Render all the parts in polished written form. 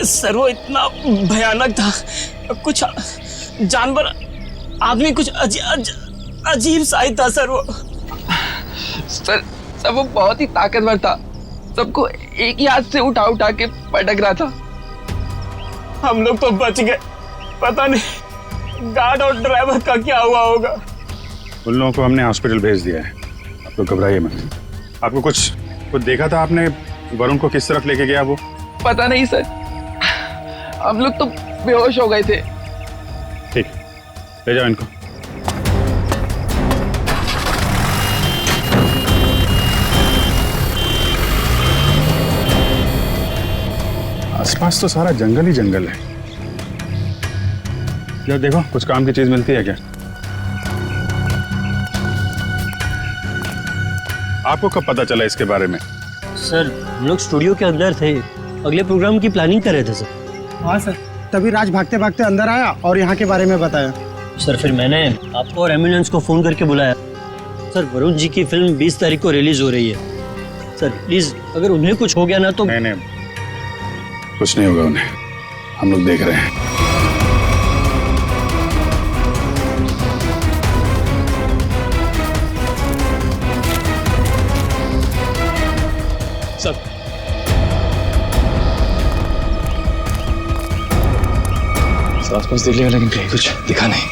Sir वो इतना भयानक था, कुछ जानवर आदमी कुछ अजीब सा ही था सर वो। सर वो बहुत ही ताकतवर था, सबको एक ही हाथ से उठा उठा के पटक रहा था। हम लोग तो बच गए, पता नहीं गार्ड और ड्राइवर का क्या हुआ होगा। उन लोगों को हमने हॉस्पिटल भेज दिया है, आप लोग घबराइए मत। आपको कुछ देखा था आपने, वरुण को किस तरफ लेके गया वो? पता नहीं सर, हम लोग तो बेहोश हो गए थे। ठीक, ले जाओ इनको। आसपास तो सारा जंगल ही जंगल है। यार देखो कुछ काम की चीज मिलती है क्या? आपको कब पता चला इसके बारे में? सर हम लोग स्टूडियो के अंदर थे, अगले प्रोग्राम की प्लानिंग कर रहे थे सर। हाँ सर, तभी राज भागते भागते अंदर आया और यहाँ के बारे में बताया। सर फिर मैंने आपको और एम्बुलेंस को फोन करके बुलाया। सर वरुण जी की फिल्म 20 तारीख को रिलीज हो रही है। सर प्लीज अगर उन्हें कुछ हो गया ना तो। नहीं, कुछ नहीं होगा उन्हें, हम लोग देख रहे हैं। सर आसपास देख लिया लेकिन कहीं कुछ दिखा नहीं।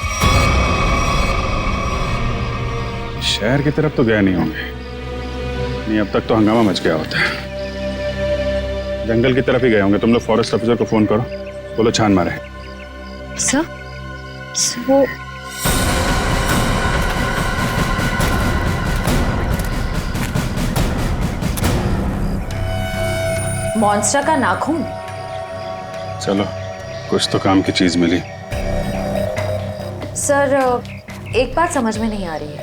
शहर की तरफ तो गए नहीं होंगे, नहीं अब तक तो हंगामा मच गया होता है। जंगल की तरफ ही गए होंगे। तुम लोग फॉरेस्ट ऑफिसर को फोन करो, बोलो छान मारे। सर वो मॉन्स्टर का नाखून। चलो कुछ तो काम की चीज मिली। सर एक बात समझ में नहीं आ रही है,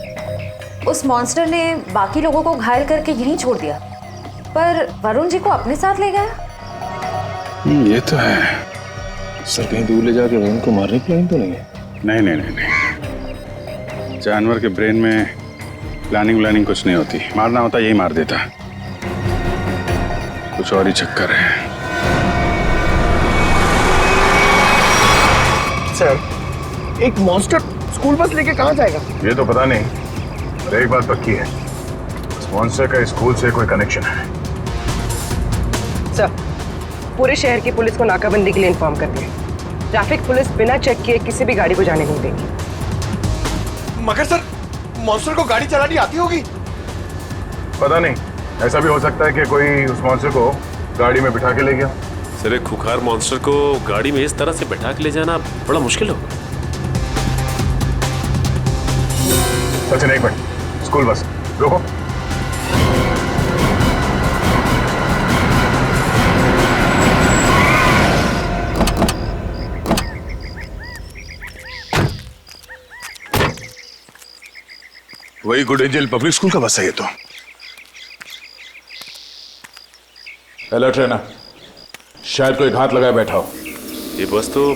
उस मॉन्स्टर ने बाकी लोगों को घायल करके यहीं छोड़ दिया, पर वरुण जी को अपने साथ ले गया। ये तो है। सर कहीं दूर ले जाके वरुण को मारने की प्लानिंग तो नहीं है? नहीं। जानवर के ब्रेन में प्लानिंग कुछ नहीं होती। मारना होता यही मार देता, कुछ और ही चक्कर है। सर एक मॉन्स्टर स्कूल बस लेके कहाँ जाएगा? ये तो पता नहीं, पर एक बात पक्की है, इस मॉन्स्टर का स्कूल से कोई कनेक्शन है। सर पूरे शहर की पुलिस को नाकाबंदी के लिए इन्फॉर्म कर दिया। ट्रैफिक पुलिस बिना चेक किए किसी भी गाड़ी को जाने नहीं देगी। मगर सर मॉन्स्टर को गाड़ी चलानी आती होगी? पता नहीं, ऐसा भी हो सकता है कि कोई उस मॉन्स्टर को गाड़ी में बिठा के ले गया। सर एक खुखार मॉन्स्टर को गाड़ी में इस तरह से बैठा के ले जाना बड़ा मुश्किल होगा। सचिन एक मिनट, स्कूल बस रोको। वही गुड एंजल पब्लिक स्कूल का बस है ये तो। अलर्ट रहना, शायद कोई घात लगाए बैठा हो। ये बस तो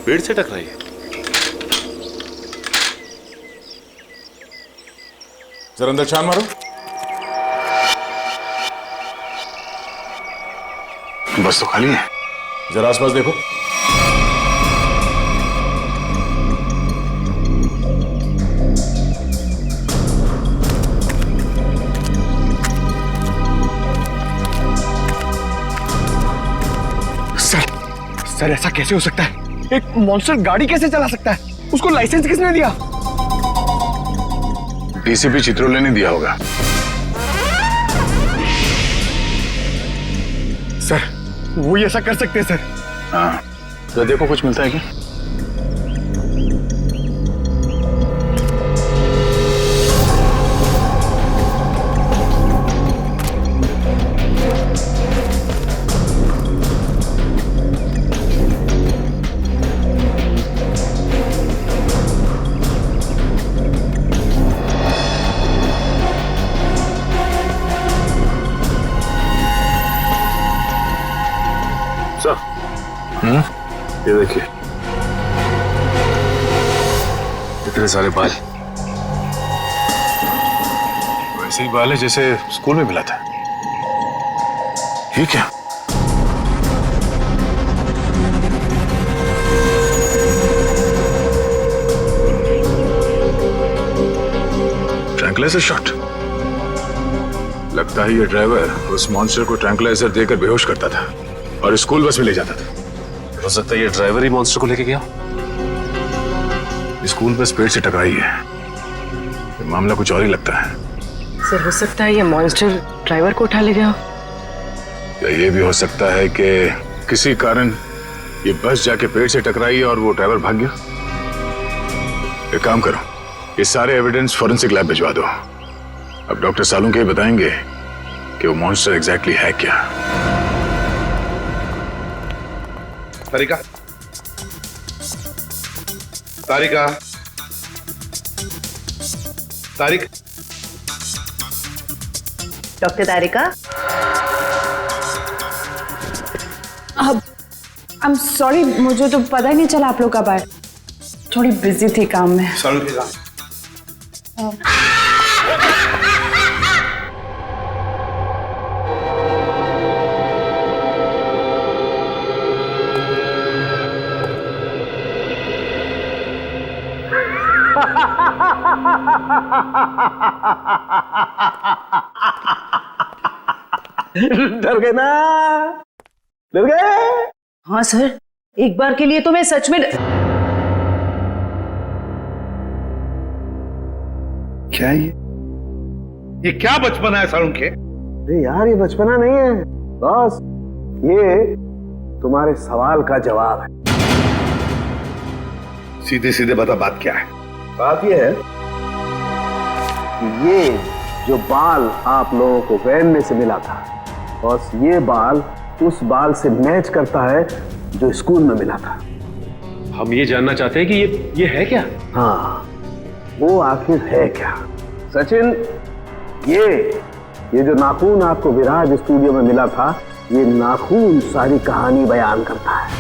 पेड़ से टकराई है। जरा अंदर छान मारो। बस तो खाली है। जरा आसपास देखो। सर ऐसा कैसे हो सकता है? एक मॉन्स्टर गाड़ी कैसे चला सकता है? उसको लाइसेंस किसने दिया? डीसीपी चित्रोले ने दिया होगा। सर वो ही ऐसा कर सकते हैं सर। हाँ तो देखो कुछ मिलता है क्या? ये देखिए इतने सारे बाल, वैसे ही बाल है जैसे स्कूल में मिला था। ये क्या? Tranquilliser shot. लगता है ये ड्राइवर उस मॉन्स्टर को ट्रैंकुलाइजर देकर बेहोश करता था और स्कूल बस में ले जाता था। हो सकता है ये ड्राइवर ही मॉन्स्टर को लेके गया। स्कूल बस पेड़ से टकराई है। ये मामला कुछ और ही लगता है। सर हो सकता है ये मॉन्स्टर ड्राइवर को उठा ले गया। या ये भी हो सकता है कि किसी कारण ये बस जाके पेड़ से टकराई और वो ड्राइवर भाग गया। एक काम करो, ये सारे एविडेंस फॉरेंसिक लैब भिजवा दो। अब डॉक्टर सालुंके ही बताएंगे कि वो मॉन्स्टर एग्जैक्टली है क्या। तारिका, तारिका, तारिक, डॉक्टर तारिका। अब आई एम सॉरी, मुझे तो पता ही नहीं चला आप लोग कब आए। थोड़ी बिजी थी काम में। डर गए ना? डर गए? हाँ सर, एक बार के लिए तो मैं सच में क्या ये क्या बचपना है सालुंके? अरे यार ये बचपना नहीं है बॉस, ये तुम्हारे सवाल का जवाब है। सीधे सीधे बता, बात क्या है? बात ये है कि ये जो बाल आप लोगों को वैन में से मिला था, बॉस ये बाल उस बाल से मैच करता है जो स्कूल में मिला था। हम ये जानना चाहते हैं कि ये है क्या? हाँ, वो आखिर है क्या? सचिन, ये जो नाखून आपको विराज स्टूडियो में मिला था, ये नाखून सारी कहानी बयान करता है।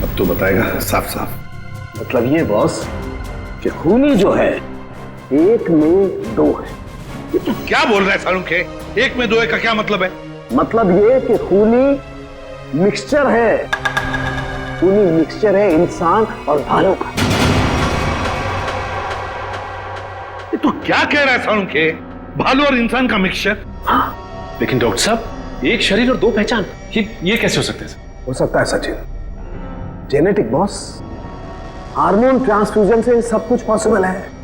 अब तो बताएगा साफ साफ। मतलब ये बॉस कि खूनी जो है एक में दो है। ये तू क्या बोल रहा है सालुंके? एक में दो है का क्या मतलब है? मतलब ये कि खूनी मिक्सचर है। खूनी मिक्सचर है इंसान और भालू का। ये तू क्या कह रहा है सालुंके? भालू और इंसान का मिक्सचर? हाँ। लेकिन डॉक्टर साहब, एक शरीर और दो पहचान, ये कैसे हो सकता है? हो सकता है Sachin, genetic boss. Hormone transfusion से सब कुछ पॉसिबल है।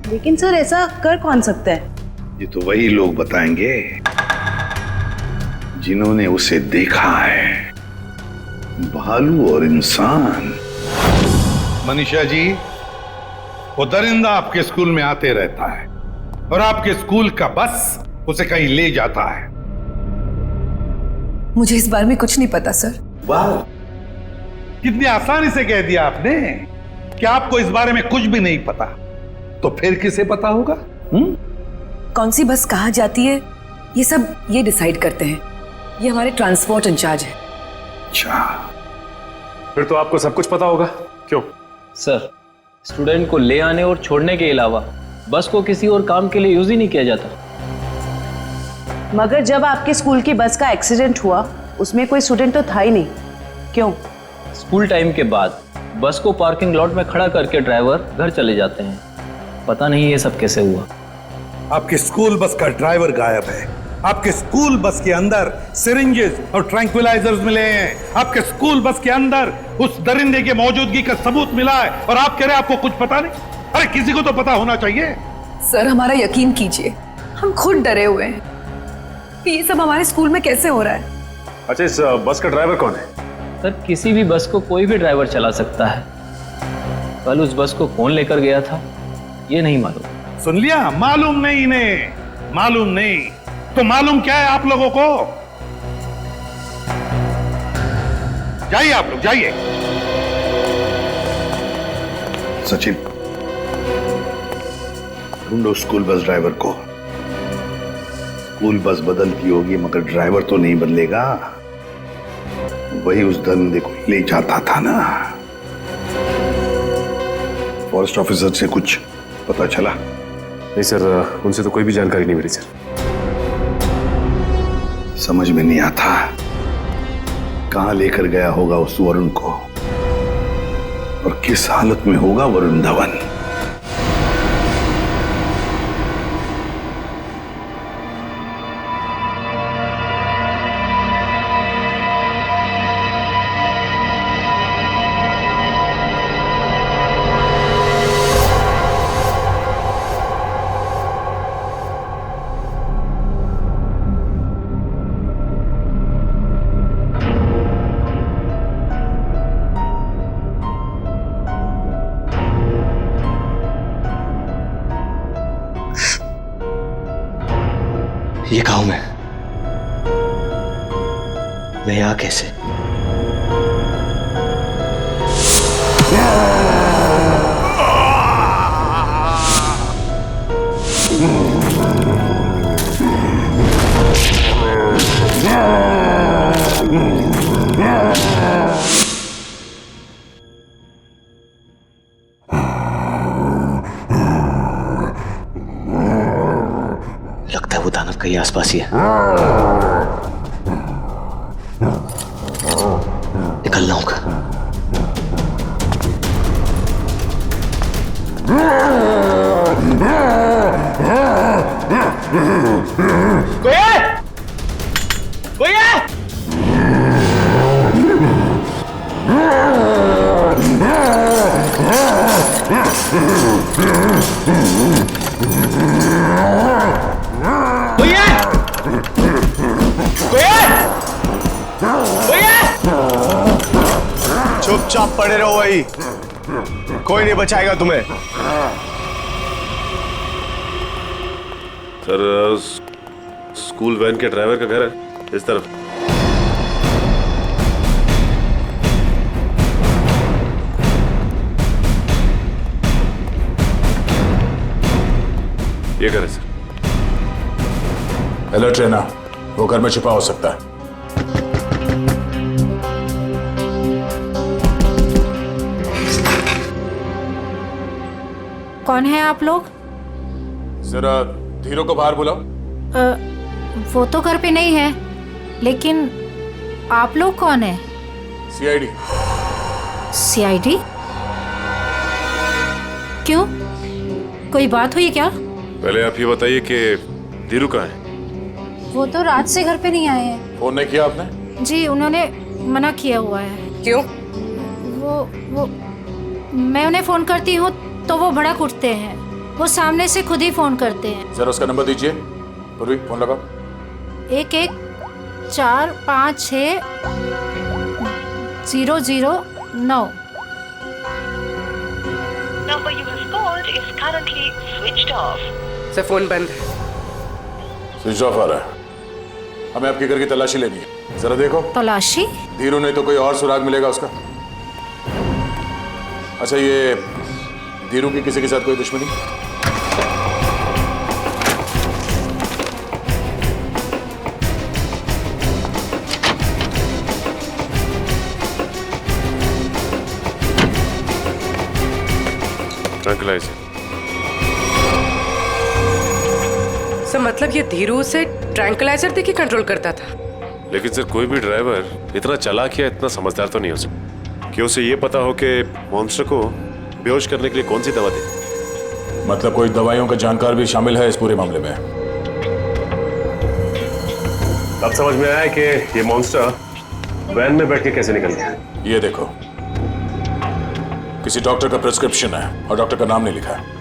लेकिन सर ऐसा कर कौन सकता है? ये तो वही लोग बताएंगे जिन्होंने उसे देखा है, भालू और इंसान। मनीषा जी, वो दरिंदा आपके स्कूल में आते रहता है और आपके स्कूल का बस उसे कहीं ले जाता है। मुझे इस बारे में कुछ नहीं पता सर। वाह, कितनी आसानी से कह दिया आपने कि आपको इस बारे में कुछ भी नहीं पता। तो फिर किसे पता होगा? कौन सी बस कहाँ जाती है ये सब ये डिसाइड करते हैं। ये हमारे ट्रांसपोर्ट इंचार्ज है। अच्छा, फिर तो आपको सब कुछ पता होगा। क्यों? सर, स्टूडेंट को ले आने और छोड़ने के अलावा बस को किसी और काम के लिए यूज ही नहीं किया जाता। मगर जब आपके स्कूल की बस का एक्सीडेंट हुआ उसमें कोई स्टूडेंट तो था ही नहीं। क्यों? स्कूल टाइम के बाद बस को पार्किंग लॉट में खड़ा करके ड्राइवर घर चले जाते हैं। पता नहीं ये सब कैसे हुआ। आपके स्कूल बस का ड्राइवर गायब है। आपके स्कूल बस के अंदर सिरिंजेस और ट्रैंक्विलाइजर्स मिले हैं। आपके स्कूल बस के अंदर उस दरिंदे की मौजूदगी का सबूत मिला है और आप कह रहे हैं आपको कुछ पता नहीं? अरे किसी को तो पता होना चाहिए। सर हमारा यकीन कीजिए, हम खुद डरे हुए हैं कि ये सब हमारे स्कूल में कैसे हो रहा है। अच्छा, इस बस का ड्राइवर कौन है? सर, किसी भी बस को कोई भी ड्राइवर चला सकता है। कल उस बस को कौन लेकर गया था ये नहीं मालूम। सुन लिया? मालूम नहीं इन्हें, मालूम नहीं। तो मालूम क्या है आप लोगों को? जाइए आप लोग, जाइए। सचिन, ढूंढो स्कूल बस ड्राइवर को। स्कूल बस बदलती होगी मगर ड्राइवर तो नहीं बदलेगा। वही उस दरिंदे को ले जाता था ना। फॉरेस्ट ऑफिसर से कुछ पता चला? नहीं सर, उनसे तो कोई भी जानकारी नहीं मिली सर। समझ में नहीं आता कहां लेकर गया होगा उस वरुण को और किस हालत में होगा वरुण धवन। ये कहा हूं मैं यहाँ कैसे? लगता है वो दानव कहीं आसपास ही है। निकलना होगा। कोई है? कोई है? कोई है? कोई है? कोई है? चुपचाप पड़े रहो वही, कोई नहीं बचाएगा तुम्हें। सर स्कूल वैन के ड्राइवर का घर है इस तरफ। ये घर है सर। अलर्ट रहना, वो घर में छिपा हो सकता है। कौन है आप लोग? जरा धीरू को बाहर बुलाओ। वो तो घर पे नहीं है, लेकिन आप लोग कौन है? सीआईडी। सीआईडी? क्यों, कोई बात हुई क्या? पहले आप ये बताइए कि धीरू कहाँ है? वो तो रात से घर पे नहीं आए हैं। फोन नहीं किया आपने? जी उन्होंने मना किया हुआ है। क्यों? वो मैं उन्हें फोन करती हूँ तो वो भड़क उठते हैं। वो सामने से खुद ही फोन करते हैं। जरा उसका नंबर दीजिए। पूर्वी फोन लगाओ। 11456009। Number you have called is currently switched off. Sir phone बंद है। स्विच ऑफ आ रहा है। हमें आपके घर की तलाशी लेनी है, जरा देखो। तलाशी? धीरू नहीं तो कोई और सुराग मिलेगा उसका। अच्छा ये धीरू की किसी के साथ कोई दुश्मनी? ट्रैंक्विलाइजर। सर मतलब ये धीरू से ट्रैंक्विलाइजर देके कंट्रोल करता था। लेकिन सर कोई भी ड्राइवर इतना चालाक या इतना समझदार तो नहीं हो सकता कि उसे ये पता हो कि मॉन्स्टर को बेहोश करने के लिए कौन सी दवा दे। मतलब कोई दवाइयों का जानकार भी शामिल है इस पूरे मामले में। अब समझ में आया कि ये मॉन्स्टर वैन में बैठ के कैसे निकल गया। ये देखो, किसी डॉक्टर का प्रिस्क्रिप्शन है और डॉक्टर का नाम नहीं लिखा है।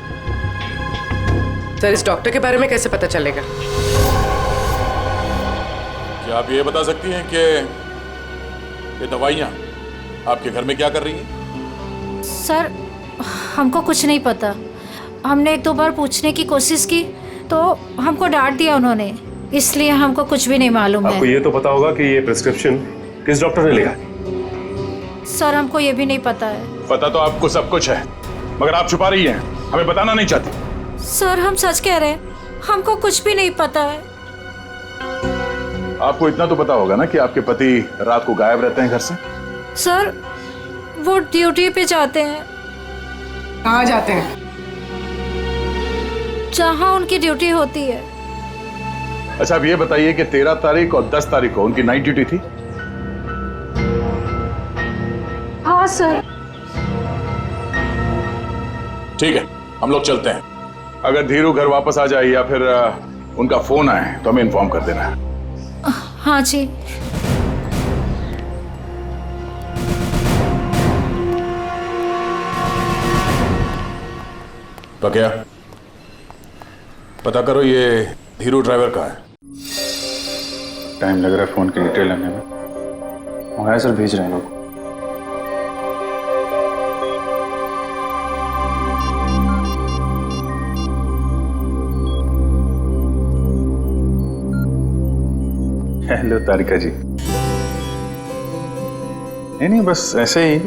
सर इस डॉक्टर के बारे में कैसे पता चलेगा? क्या आप ये बता सकती हैं कि ये दवाइयाँ आपके घर में क्या कर रही हैं? सर हमको कुछ नहीं पता। हमने 1-2 बार पूछने की कोशिश की तो हमको डांट दिया उन्होंने, इसलिए हमको कुछ भी नहीं मालूम है। आपको ये तो पता होगा कि ये प्रिस्क्रिप्शन किस डॉक्टर ने लिखा है? सर हमको ये भी नहीं पता है। पता तो आपको सब कुछ है, मगर आप छुपा रही हैं, हमें बताना नहीं चाहती। सर हम सच कह रहे हैं, हमको कुछ भी नहीं पता है। आपको इतना तो पता होगा ना कि आपके पति रात को गायब रहते हैं घर से? सर वो ड्यूटी पे जाते हैं। कहाँ जाते हैं? जहाँ उनकी ड्यूटी होती है। अच्छा अब ये बताइए कि 13 तारीख और 10 तारीख को उनकी नाइट ड्यूटी थी? हाँ सर। ठीक है, हम लोग चलते हैं। अगर धीरू घर वापस आ जाए या फिर उनका फोन आए तो हमें इन्फॉर्म कर देना है। हाँ जी। तो क्या पता करो ये धीरू ड्राइवर का है। टाइम लग रहा है फोन की डिटेल लेने में। मंगाया सर, भेज रहे हैं लोग। हेलो तारिका जी। नहीं बस ऐसे ही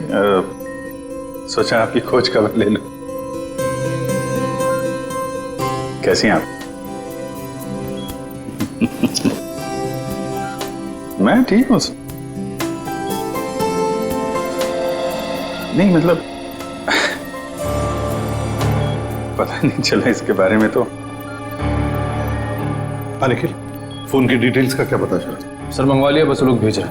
सोचा आपकी खोज खबर ले लूं। कैसी हैं आप? मैं ठीक हूं। नहीं मतलब पता नहीं चला इसके बारे में तो। निखिल, फोन की डिटेल्स का क्या पता चला? सर मंगवा लिया, बस लोग भेजा।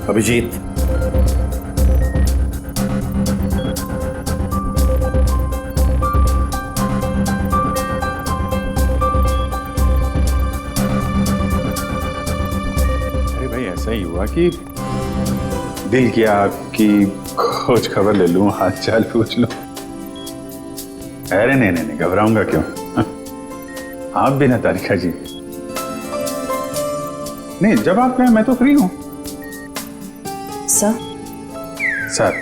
अभिजीत, अरे भाई ऐसा ही हुआ कि दिल किया आपकी खोज खबर ले लूं, हाल चाल पूछ लूं। अरे नहीं घबराऊंगा क्यों? आप भी ना तारिका जी। नहीं जब आप कहें मैं तो फ्री हूं। सर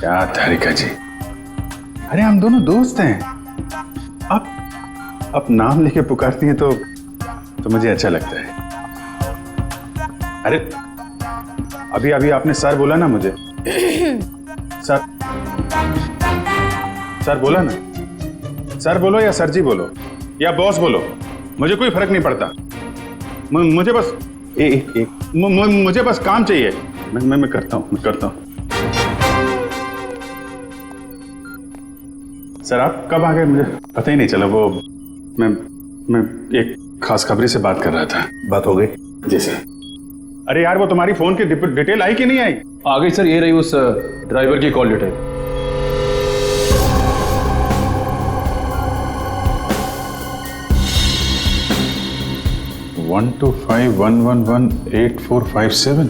क्या तारिका जी, अरे हम दोनों दोस्त हैं। आप नाम लेके पुकारती हैं तो मुझे अच्छा लगता है। अरे अभी आपने सर बोला ना मुझे। सर बोला ना। सर बोलो या सर जी बोलो या बॉस बोलो, मुझे कोई फर्क नहीं पड़ता। मुझे बस मुझे बस काम चाहिए। मैं करता हूँ। सर आप कब आ गए मुझे पता ही नहीं चला। वो मैं एक खास खबरी से बात कर रहा था। बात हो गई? जी सर। अरे यार वो तुम्हारी फोन की डिटेल आई कि नहीं आई? आ गई सर, ये रही उस ड्राइवर की कॉल डिटेल। वन 125118457।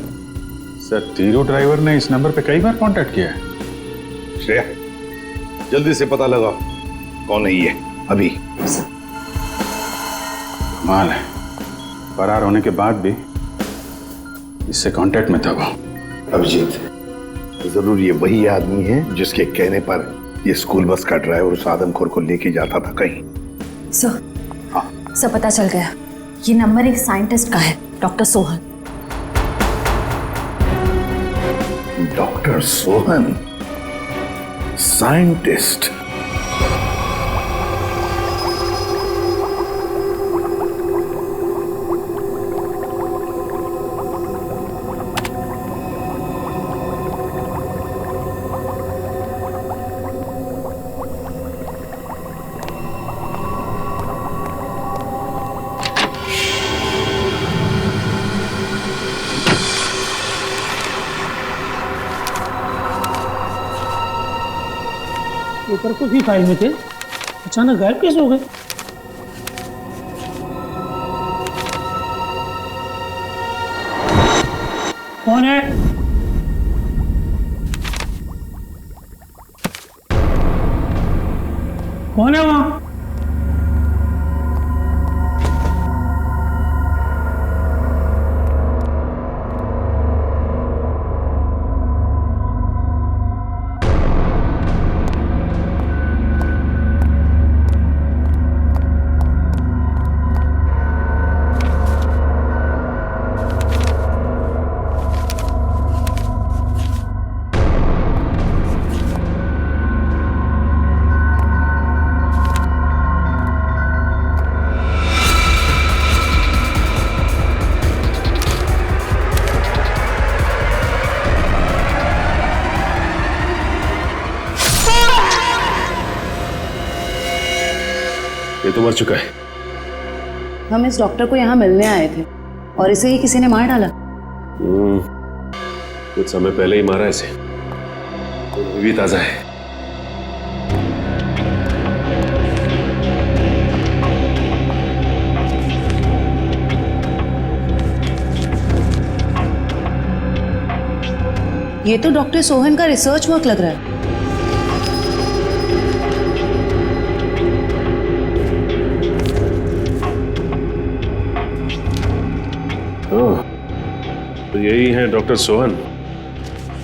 सर तीरो ड्राइवर ने इस नंबर पे कई बार कांटेक्ट किया है। श्रेया जल्दी से पता लगाओ कौन है ये अभी। कमाल है, फरार होने के बाद भी इससे कांटेक्ट में था वो। अभिजीत, जरूर ये वही आदमी है जिसके कहने पर ये स्कूल बस का ड्राइवर उस आदमखोर को लेके जाता था कहीं। सर, सब पता चल गया। ये नंबर एक साइंटिस्ट का है, doctor Sohan. Doctor Sohan scientist? Paper कुछ ही फाइल में थे, अचानक गायब कैसे हो गए? कौन है? कौन है वहां? ये तो मर चुका है। हम इस डॉक्टर को यहाँ मिलने आए थे और इसे ही किसी ने मार डाला। कुछ समय पहले ही मारा इसे, तो भी ताजा है। ये तो डॉक्टर सोहन का रिसर्च वर्क लग रहा है। तो यही है डॉक्टर सोहन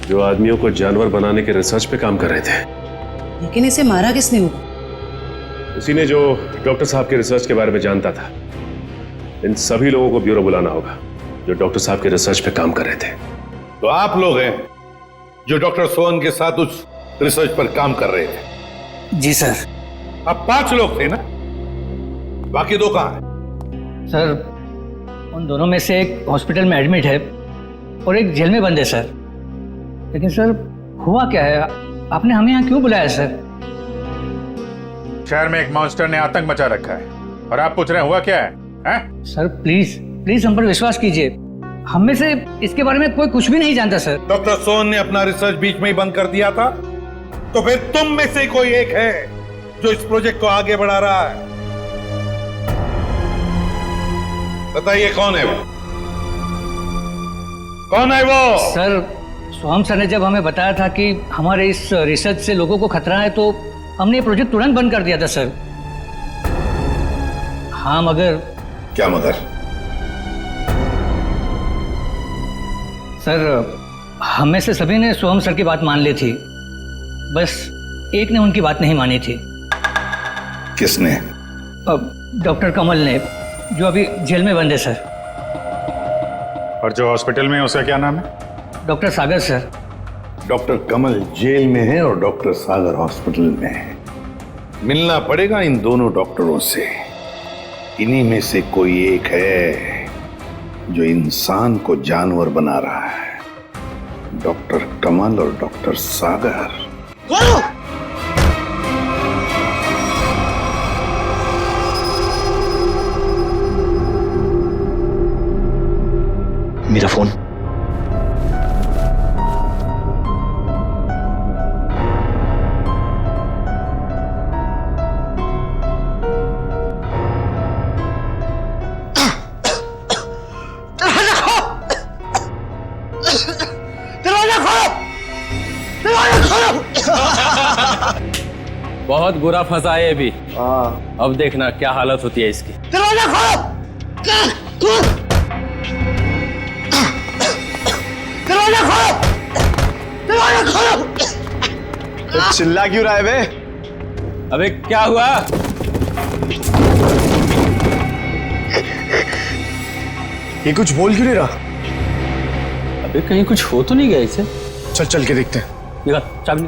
जो आदमियों को जानवर बनाने के रिसर्च पे काम कर रहे थे। लेकिन इसे मारा किसने होगा? उसी ने जो डॉक्टर साहब के रिसर्च के बारे में जानता था। इन सभी लोगों को ब्यूरो बुलाना होगा जो डॉक्टर साहब के रिसर्च पे काम कर रहे थे। तो आप लोग हैं जो डॉक्टर सोहन के साथ उस रिसर्च पर काम कर रहे थे? जी सर। अब 5 लोग थे ना, बाकी 2 कहां हैं? सर उन दोनों में से एक हॉस्पिटल में एडमिट है और एक जेल में बंद है सर। लेकिन सर हुआ क्या है, आपने हमें यहाँ क्यों बुलाया सर? शहर में एक मॉन्स्टर ने आतंक मचा रखा है और आप पूछ रहे हैं हुआ क्या है, हैं? सर प्लीज प्लीज हम पर विश्वास कीजिए, हम में से इसके बारे में कोई कुछ भी नहीं जानता सर। डॉक्टर सोहन ने अपना रिसर्च बीच में ही बंद कर दिया था, तो फिर तुम में से कोई एक है जो इस प्रोजेक्ट को आगे बढ़ा रहा है। बताइए कौन है वो? कौन है वो? सर सोहम सर ने जब हमें बताया था कि हमारे इस रिसर्च से लोगों को खतरा है तो हमने ये प्रोजेक्ट तुरंत बंद कर दिया था सर। हाँ मगर। क्या मगर? सर हम में से सभी ने सोहम सर की बात मान ली थी, बस एक ने उनकी बात नहीं मानी थी। किसने? डॉक्टर कमल ने, जो अभी जेल में बंद है सर। और जो हॉस्पिटल में है उसका क्या नाम है? डॉक्टर सागर सर। डॉक्टर कमल जेल में है और डॉक्टर सागर हॉस्पिटल में है। मिलना पड़ेगा इन दोनों डॉक्टरों से। इन्हीं में से कोई एक है जो इंसान को जानवर बना रहा है, डॉक्टर कमल और डॉक्टर सागर। मेरा फोन। बहुत बुरा फंसा है अभी। अब देखना क्या हालत होती है इसकी। दरवाजा खोलो! दरवाजा खोलो! दरवाजा खोलो! चिल्ला क्यों रहा है बे? अबे क्या हुआ? ये कुछ बोल क्यों नहीं रहा? अबे कहीं कुछ हो तो नहीं गया इसे? चल चल के देखते हैं। निकाल चाबी।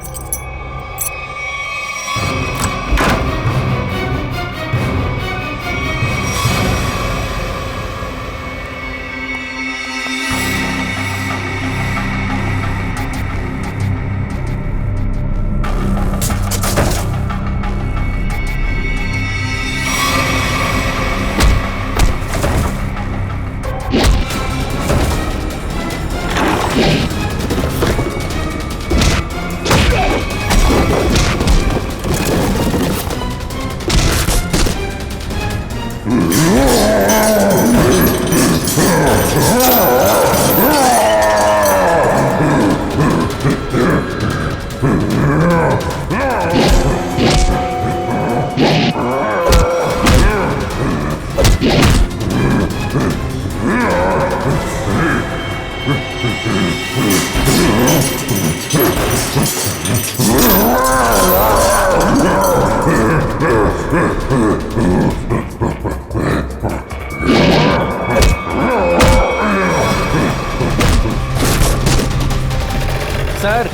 सर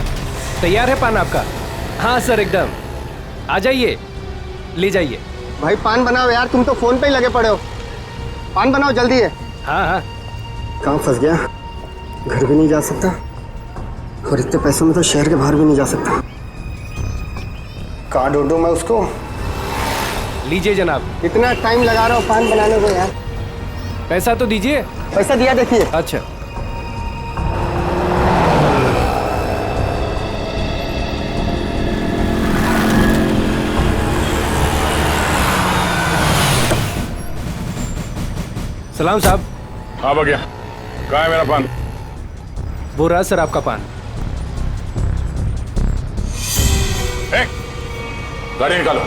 तैयार है पान आपका? हाँ सर एकदम। आ जाइए, ले जाइए। भाई पान बनाओ यार, तुम तो फोन पे ही लगे पड़े हो। पान बनाओ जल्दी है। हाँ हाँ। कहाँ फंस गया? घर भी नहीं जा सकता और इतने पैसों में तो शहर के बाहर भी नहीं जा सकता। कहाँ ढूंढूं मैं उसको? लीजिए जनाब। इतना टाइम लगा रहा हूँ पान बनाने को यार। पैसा तो दीजिए। पैसा दिया देखिए। अच्छा सलाम साहब। हाँ भैया, कहाँ है मेरा पान? वो रहा सर आपका पान। गाड़ी निकालो।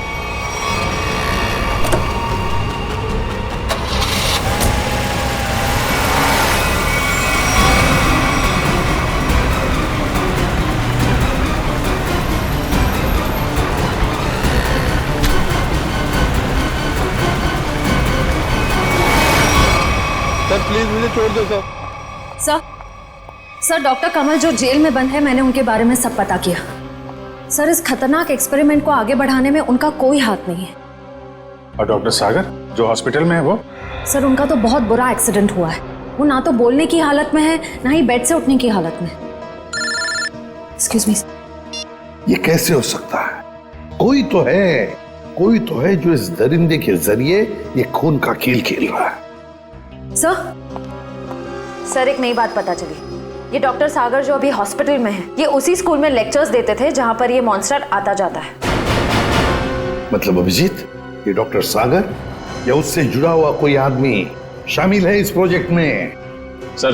सर प्लीज मुझे छोड़ दो सर। सर डॉक्टर कमल जो जेल में बंद है, मैंने उनके बारे में सब पता किया। सर इस खतरनाक एक्सपेरिमेंट को आगे बढ़ाने में उनका कोई हाथ नहीं है। और डॉक्टर सागर जो हॉस्पिटल में है वो? सर उनका तो बहुत बुरा एक्सीडेंट हुआ है। वो ना तो बोलने की हालत में है, ना ही बेड से उठने की हालत में। Excuse me. ये कैसे हो सकता है? कोई तो है जो इस दरिंदे के जरिए ये खून का खेल खेल रहा है। सर एक नई बात पता चली। ये डॉक्टर सागर जो अभी हॉस्पिटल में है, ये उसी स्कूल में लेक्चर्स देते थे जहां पर ये मॉन्स्टर आता जाता है। मतलब अभिजीत, ये डॉक्टर सागर या उससे जुड़ा हुआ कोई आदमी शामिल है इस प्रोजेक्ट में? सर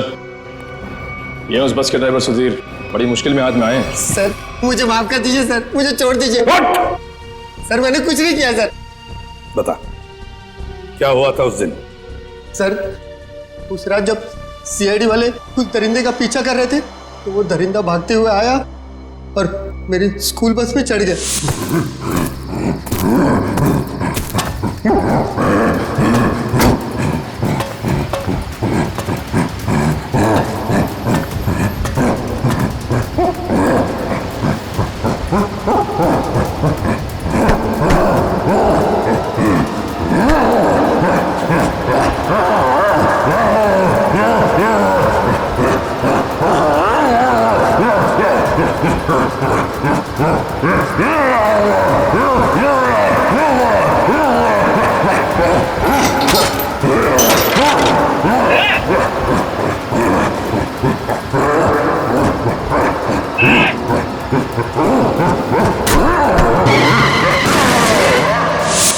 ये उस बस के ड्राइवर सुधीर बड़ी मुश्किल में हाथ में आए। सर मुझे माफ कर दीजिए सर, मुझे छोड़ दीजिए। सर मैंने कुछ नहीं किया सर। बता क्या हुआ था उस दिन? सर उस रात जब सीआईडी वाले कुछ दरिंदे का पीछा कर रहे थे तो वो दरिंदा भागते हुए आया और मेरी स्कूल बस में चढ़ गया।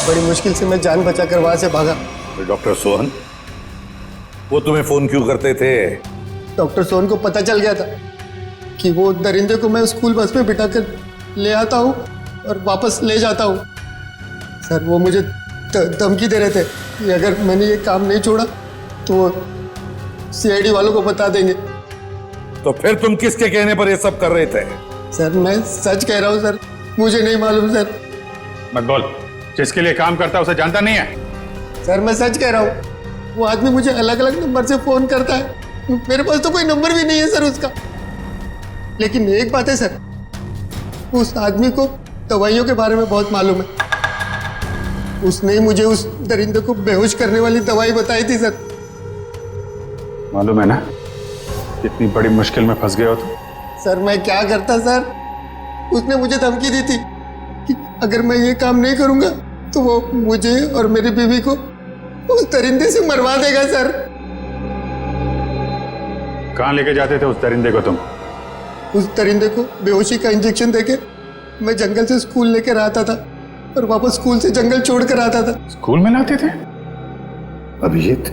बड़ी मुश्किल से मैं जान बचाकर वहां से भागा। डॉक्टर सोहन वो तुम्हें फोन क्यों करते थे? डॉक्टर सोहन को पता चल गया था कि वो दरिंदे को मैं स्कूल बस में बिठाकर ले आता हूँ और वापस ले जाता हूँ। सर वो मुझे धमकी दे रहे थे कि अगर मैंने ये काम नहीं छोड़ा तो वो सीआईडी वालों को बता देंगे। तो फिर तुम किसके कहने पर ये सब कर रहे थे? सर मैं सच कह रहा हूँ सर, मुझे नहीं मालूम सर। मत बोल, जिसके लिए काम करता है उसे जानता नहीं है? सर मैं सच कह रहा हूँ, वो आदमी मुझे अलग अलग नंबर से फोन करता है। मेरे पास तो कोई नंबर भी नहीं है सर उसका। लेकिन एक बात है सर, उस आदमी को दवाइयों के बारे में बहुत मालूम है। उसने मुझे उस दरिंदे को बेहोश करने वाली दवाई बताई थी सर। मालूम है ना कितनी बड़ी मुश्किल में फंस गए हो तुम। सर मैं क्या करता सर, उसने मुझे धमकी दी थी कि अगर मैं ये काम नहीं करूंगा तो वो मुझे और मेरी बीवी को उस दरिंदे से मरवा देगा सर। कहाँ लेके जाते थे उस दरिंदे को तुम? उस दरिंदे को बेहोशी का इंजेक्शन देके मैं जंगल से स्कूल लेकर आता था और वापस स्कूल से जंगल छोड़ कर आता था। स्कूल में लाते थे? अभिजीत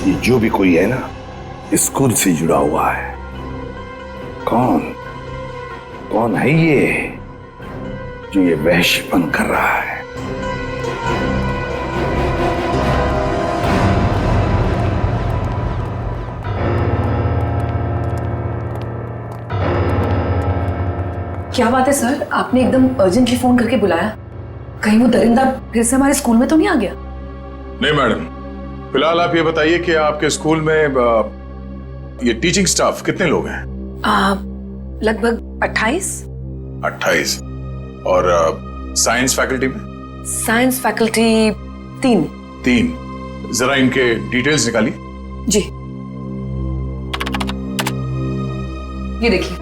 ये जो भी कोई है ना स्कूल से जुड़ा हुआ है। कौन है ये जो ये वहशीपन कर रहा है? क्या बात है सर, आपने एकदम अर्जेंटली फोन करके बुलाया? कहीं वो दरिंदा फिर से हमारे स्कूल में तो नहीं आ गया? नहीं मैडम, फिलहाल आप ये बताइए कि आपके स्कूल में ये टीचिंग स्टाफ कितने लोग हैं? लगभग 28। 28। और साइंस फैकल्टी में? Science faculty 3। जरा इनके डिटेल्स निकालिए। जी ये देखिए,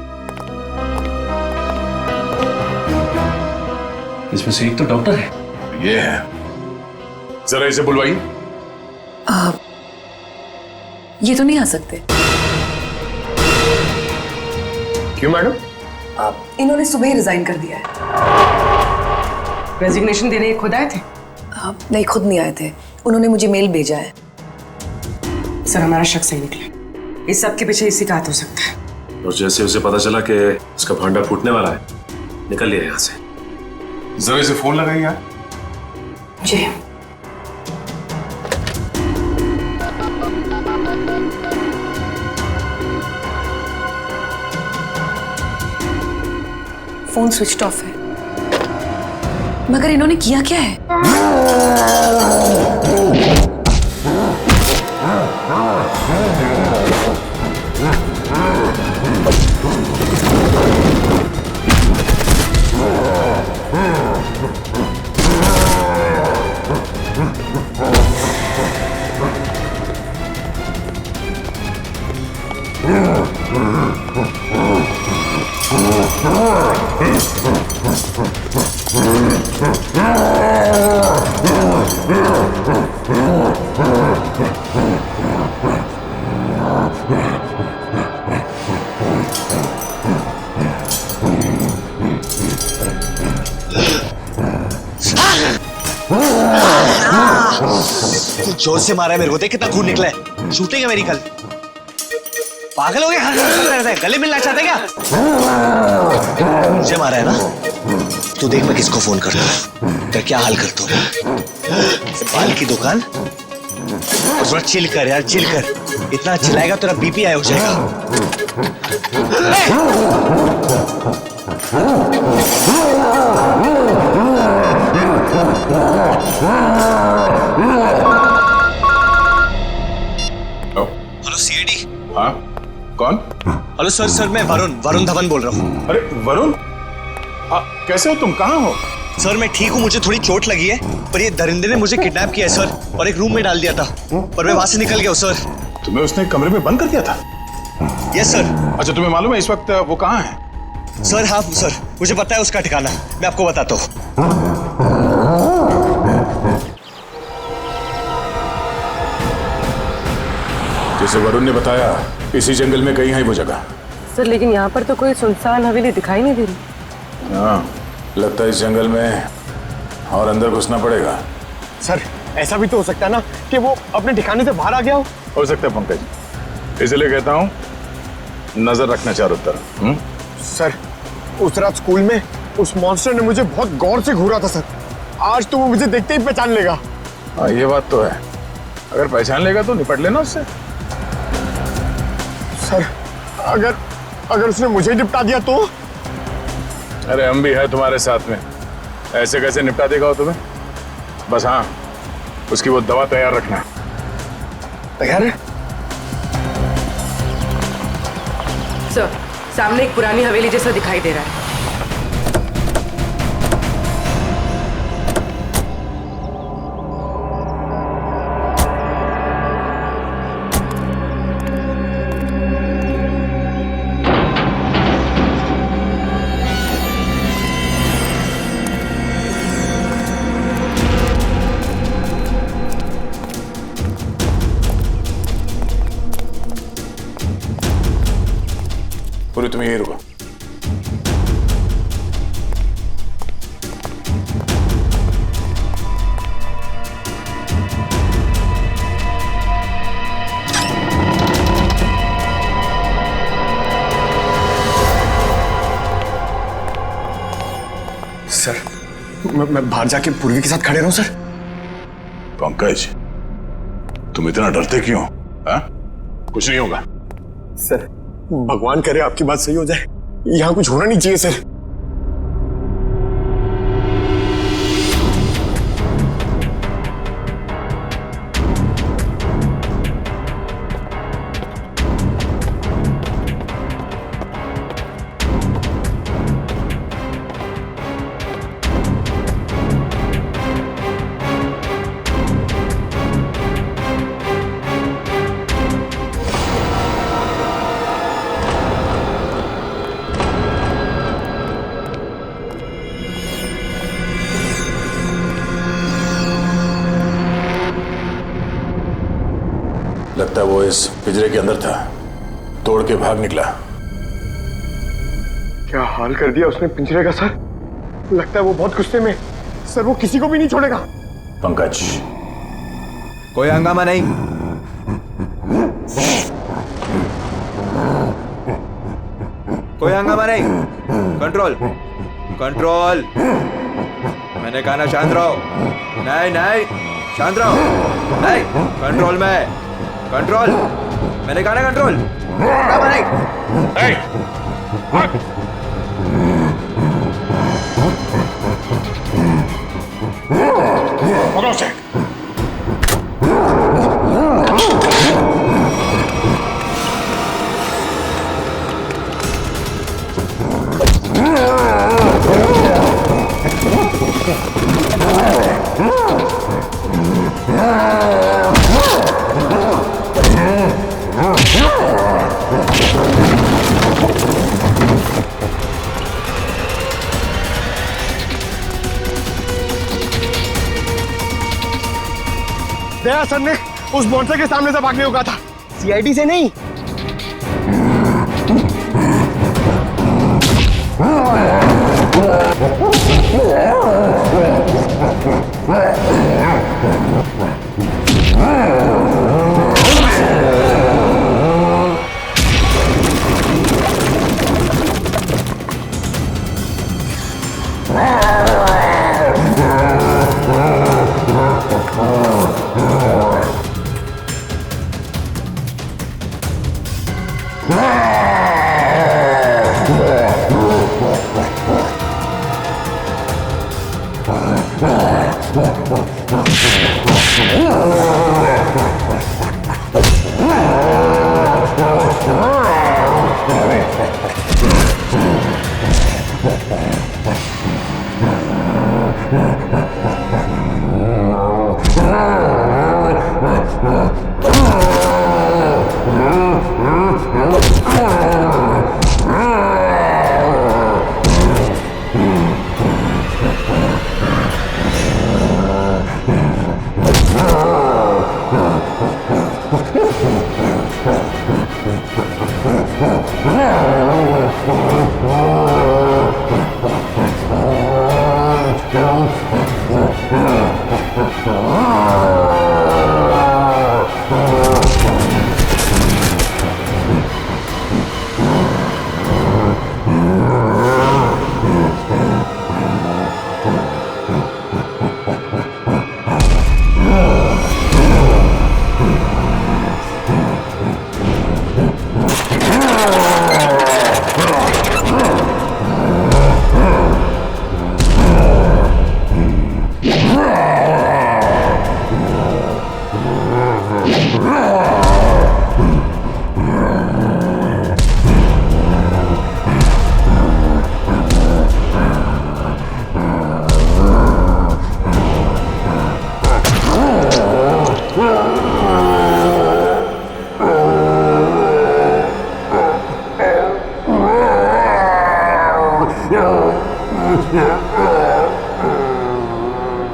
इसमें से एक तो डॉक्टर है। ये है, जरा इसे बुलवाइए। ये तो नहीं आ सकते। क्यों मैडम? इन्होंने सुबह ही रिजाइन कर दिया है। रेजिग्नेशन देने खुद आए थे? नहीं, खुद नहीं आए थे, उन्होंने मुझे मेल भेजा है। सर हमारा शक सही निकला, इस सब के पीछे इसी का हाथ हो सकता है। और जैसे उसे पता चला कि उसका भांडा फूटने वाला है, निकल लिया यहाँ से। जरा इसे फोन लगाइए यार। जी। फोन स्विच ऑफ है, मगर इन्होंने किया क्या है? जोर से मारा है मेरे को, देख कितना खून निकला है। शूटिंग है मेरी कल। पागल हो गए? गले मिलना चाहते क्या? मुझे मारा है ना? तू देख मैं किसको फोन करता हूँ, तेरा क्या हाल करता हूँ। बाल की दुकान, और थोड़ा चिल कर यार, चिल कर। इतना चिल्लाएगा तेरा बीपी हाई हो जाएगा। Hello CID. हाँ कौन? हेलो सर, सर मैं वरुण धवन बोल रहा हूँ। अरे वरुण, कैसे हो तुम? कहाँ हो? सर मैं ठीक हूँ, मुझे थोड़ी चोट लगी है, पर ये दरिंदे ने मुझे किडनैप किया है सर, और एक रूम में डाल दिया था, पर मैं वहां से निकल गया हूँ सर। तुम्हें उसने कमरे में बंद कर दिया था? Yes sir. अच्छा तुम्हें मालूम है इस वक्त वो कहाँ है? सर हाँ सर, मुझे पता है उसका ठिकाना, मैं आपको बताता हूँ। जैसे वरुण ने बताया इसी जंगल में कहीं है वो जगह। सर लेकिन यहाँ पर तो कोई सुनसान हवेली दिखाई नहीं दे रही। हाँ लगता है इस जंगल में और अंदर घुसना पड़ेगा। सर ऐसा भी तो हो सकता है ना कि वो अपने ठिकाने से बाहर आ गया हो सकता है पंकज, इसलिए कहता हूँ नजर रखना चारों तरफ। सर उस रात स्कूल में उस मॉन्स्टर ने मुझे बहुत गौर से घूरा था सर, आज तो वो मुझे देखते ही पहचान लेगा। हाँ ये बात तो है, अगर पहचान लेगा तो निपट लेना उससे। सर अगर उसने मुझे निपटा दिया तो? अरे हम भी है तुम्हारे साथ में, ऐसे कैसे निपटा देगा वो तुम्हें? बस हाँ उसकी वो दवा तैयार रखना। तैयार है सर, सामने एक पुरानी हवेली जैसा दिखाई दे रहा है। पूरी तुम यही रुको। सर मैं बाहर जाके पूर्वी के साथ खड़े रहूं सर? पंकज तुम इतना डरते क्यों? हाँ कुछ नहीं होगा। सर भगवान करे आपकी बात सही हो जाए, यहाँ कुछ होना नहीं चाहिए सर। लगता है वो इस पिंजरे के अंदर था, तोड़ के भाग निकला। क्या हाल कर दिया उसने पिंजरे का सर, लगता है वो बहुत गुस्से में। सर वो किसी को भी नहीं छोड़ेगा। पंकज कोई हंगामा नहीं, कोई हंगामा नहीं। Control control. मैंने कहा ना शांत रहो। नहीं नहीं, शांत रहो। नहीं, कंट्रोल में, कंट्रोल। मैंने कहा ना कंट्रोल। पकड़ो से। दया सर ने उस मॉन्स्टर के सामने से भागने को कहा था, सीआईडी से नहीं।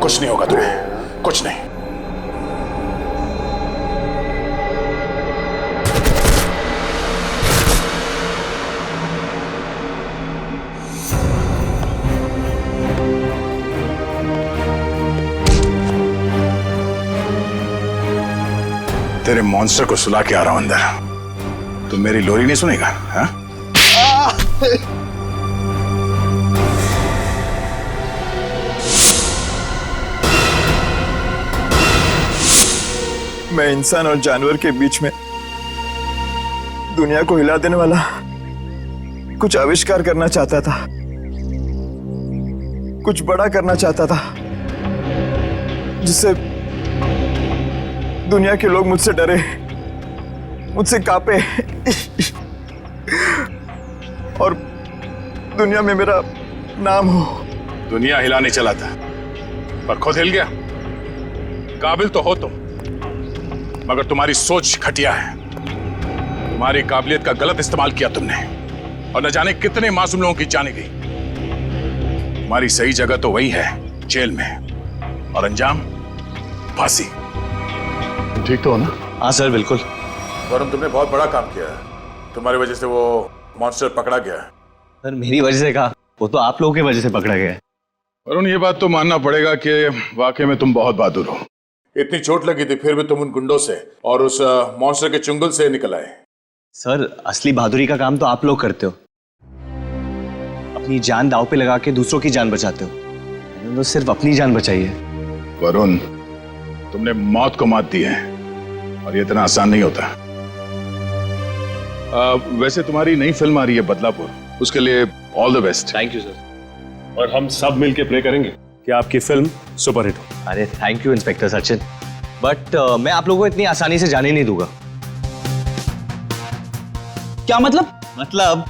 कुछ नहीं होगा तुम्हें, कुछ नहीं। तेरे मॉन्स्टर को सुला के आ रहा हूं अंदर। तुम मेरी लोरी नहीं सुनेगा? हाँ? मैं इंसान और जानवर के बीच में दुनिया को हिला देने वाला कुछ आविष्कार करना चाहता था, कुछ बड़ा करना चाहता था, जिससे दुनिया के लोग मुझसे डरे, मुझसे कांपे और दुनिया में मेरा नाम हो। दुनिया हिलाने चला था पर खुद हिल गया। काबिल तो हो तुम, मगर तुम्हारी सोच घटिया है। तुम्हारी काबिलियत का गलत इस्तेमाल किया तुमने और न जाने कितने मासूम लोगों की जाने गई। तुम्हारी सही जगह तो वही है, जेल में, और अंजाम फांसी। ठीक तो हो ना? हाँ सर, बिल्कुल। वरुण, तुमने बहुत बड़ा काम किया है। तुम्हारी वजह से वो मॉन्स्टर पकड़ा गया। सर मेरी वजह से कहा, वो तो आप लोगों की वजह से पकड़ा गया है। वरुण, ये बात तो मानना पड़ेगा कि वाकई में तुम बहुत बहादुर हो। इतनी चोट लगी थी फिर भी तुम उन गुंडों से और उस मॉन्स्टर के चुंगल से निकल आए। सर असली बहादुरी का काम तो आप लोग करते हो, अपनी जान दांव पे लगा के दूसरों की जान बचाते हो। मैंने तो सिर्फ अपनी जान बचाई है। वरुण, तुमने मौत को मात दी है और ये इतना आसान नहीं होता। वैसे तुम्हारी नई फिल्म आ रही है बदलापुर, उसके लिए all the best. Thank you sir. और हम सब मिलके प्रे करेंगे कि आपकी फिल्म सुपरहिट हो। अरे thank you inspector Sachin, but मैं आप लोगों को इतनी आसानी से जाने नहीं दूंगा। क्या मतलब? मतलब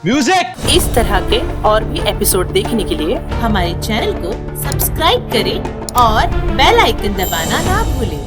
म्यूजिक। इस तरह के और भी एपिसोड देखने के लिए हमारे चैनल को सब्सक्राइब करें और बेल आइकन दबाना ना भूलें।